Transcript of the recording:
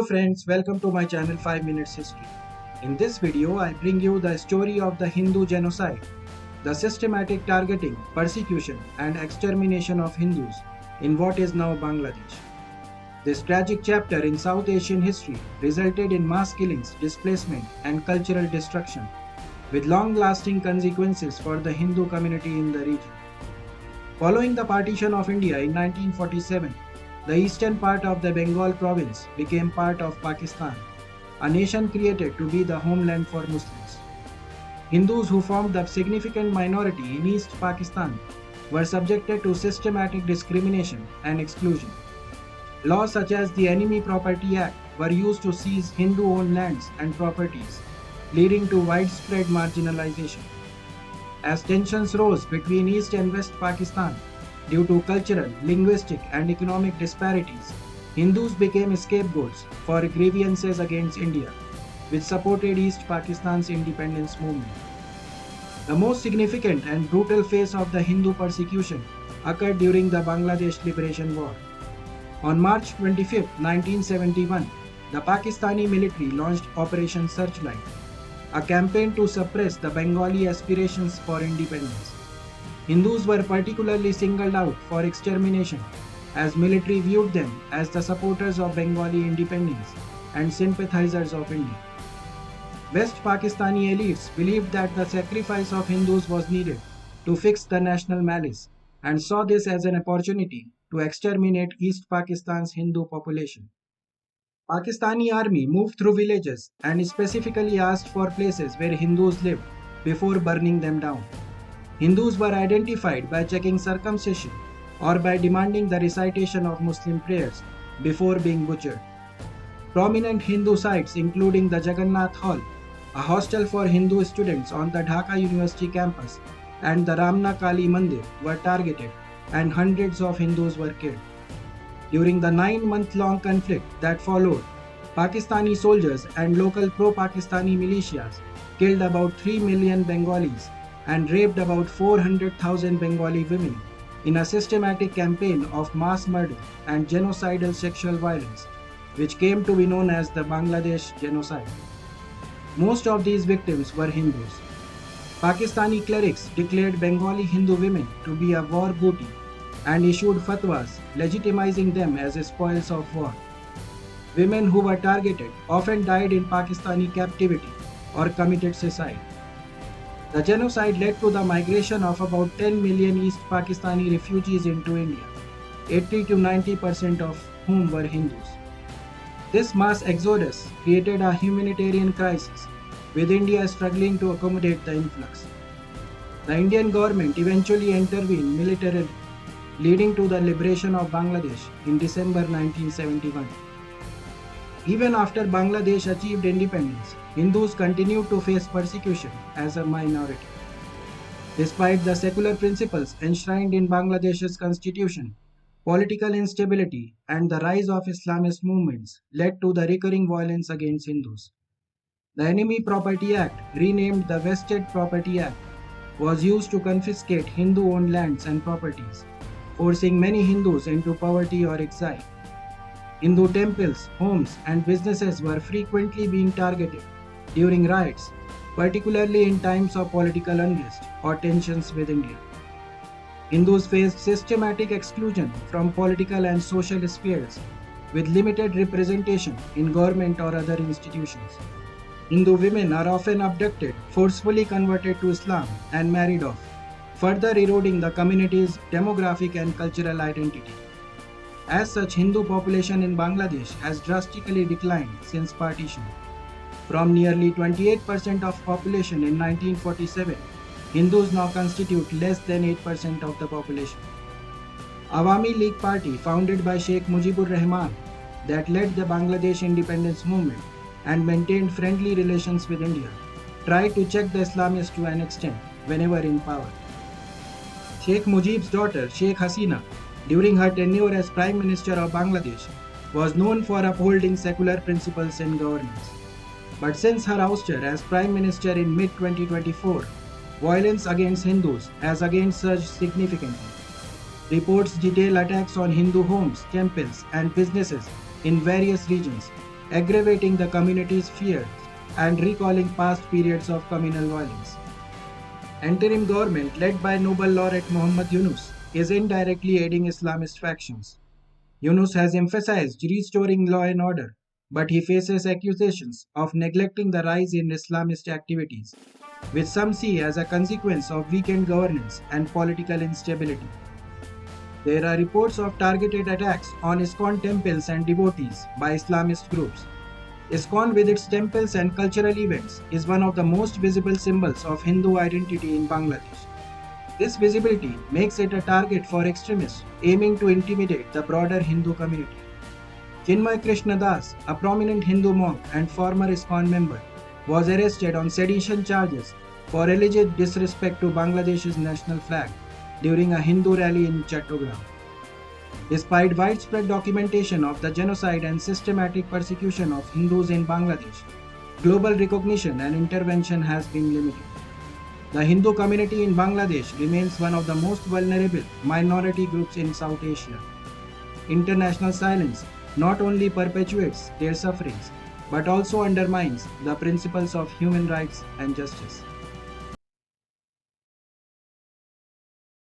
friends, welcome to my channel 5 Minutes History. In this video, I bring you the story of the Hindu genocide, the systematic targeting, persecution, and extermination of Hindus in what is now Bangladesh. This tragic chapter in South Asian history resulted in mass killings, displacement, and cultural destruction, with long lasting consequences for the Hindu community in the region. Following the partition of India in 1947, the eastern part of the Bengal province became part of Pakistan, a nation created to be the homeland for Muslims. Hindus who formed a significant minority in East Pakistan were subjected to systematic discrimination and exclusion. Laws such as the Enemy Property Act were used to seize Hindu-owned lands and properties, leading to widespread marginalization. As tensions rose between East and West Pakistan due to cultural, linguistic, and economic disparities, Hindus became scapegoats for grievances against India, which supported East Pakistan's independence movement. The most significant and brutal phase of the Hindu persecution occurred during the Bangladesh Liberation War. On March 25, 1971, the Pakistani military launched Operation Searchlight, a campaign to suppress the Bengali aspirations for independence. Hindus were particularly singled out for extermination as military viewed them as the supporters of Bengali independence and sympathizers of India. West Pakistani elites believed that the sacrifice of Hindus was needed to fix the national malice and saw this as an opportunity to exterminate East Pakistan's Hindu population. Pakistani army moved through villages and specifically asked for places where Hindus lived before burning them down. Hindus were identified by checking circumcision or by demanding the recitation of Muslim prayers before being butchered. Prominent Hindu sites including the Jagannath Hall, a hostel for Hindu students on the Dhaka University campus, and the Ramna Kali Mandir were targeted and hundreds of Hindus were killed. During the 9-month-long conflict that followed, Pakistani soldiers and local pro-Pakistani militias killed about 3 million Bengalis and raped about 400,000 Bengali women in a systematic campaign of mass murder and genocidal sexual violence, which came to be known as the Bangladesh Genocide. Most of these victims were Hindus. Pakistani clerics declared Bengali Hindu women to be a war booty and issued fatwas legitimizing them as spoils of war. Women who were targeted often died in Pakistani captivity or committed suicide. The genocide led to the migration of about 10 million East Pakistani refugees into India, 80 to 90% of whom were Hindus. This mass exodus created a humanitarian crisis, with India struggling to accommodate the influx. The Indian government eventually intervened militarily, leading to the liberation of Bangladesh in December 1971. Even after Bangladesh achieved independence, Hindus continued to face persecution as a minority. Despite the secular principles enshrined in Bangladesh's constitution, political instability and the rise of Islamist movements led to the recurring violence against Hindus. The Enemy Property Act, renamed the Vested Property Act, was used to confiscate Hindu-owned lands and properties, forcing many Hindus into poverty or exile. Hindu temples, homes, and businesses were frequently being targeted during riots, particularly in times of political unrest or tensions with India. Hindus faced systematic exclusion from political and social spheres, with limited representation in government or other institutions. Hindu women are often abducted, forcefully converted to Islam, and married off, further eroding the community's demographic and cultural identity. As such, Hindu population in Bangladesh has drastically declined since partition. From nearly 28% of population in 1947, Hindus now constitute less than 8% of the population. Awami League Party, founded by Sheikh Mujibur Rahman, that led the Bangladesh independence movement and maintained friendly relations with India, tried to check the Islamists to an extent whenever in power. Sheikh Mujib's daughter, Sheikh Hasina, during her tenure as Prime Minister of Bangladesh, was known for upholding secular principles in governance. But since her ouster as Prime Minister in mid-2024, violence against Hindus has again surged significantly. Reports detail attacks on Hindu homes, temples, and businesses in various regions, aggravating the community's fears and recalling past periods of communal violence. Interim government led by Nobel laureate Muhammad Yunus is indirectly aiding Islamist factions. Yunus has emphasized restoring law and order, but he faces accusations of neglecting the rise in Islamist activities, which some see as a consequence of weakened governance and political instability. There are reports of targeted attacks on ISKCON temples and devotees by Islamist groups. ISKCON, with its temples and cultural events, is one of the most visible symbols of Hindu identity in Bangladesh. This visibility makes it a target for extremists aiming to intimidate the broader Hindu community. Chinmay Krishna Das, a prominent Hindu monk and former ISKCON member, was arrested on sedition charges for alleged disrespect to Bangladesh's national flag during a Hindu rally in Chattogram. Despite widespread documentation of the genocide and systematic persecution of Hindus in Bangladesh, global recognition and intervention has been limited. The Hindu community in Bangladesh remains one of the most vulnerable minority groups in South Asia. International silence not only perpetuates their sufferings but also undermines the principles of human rights and justice.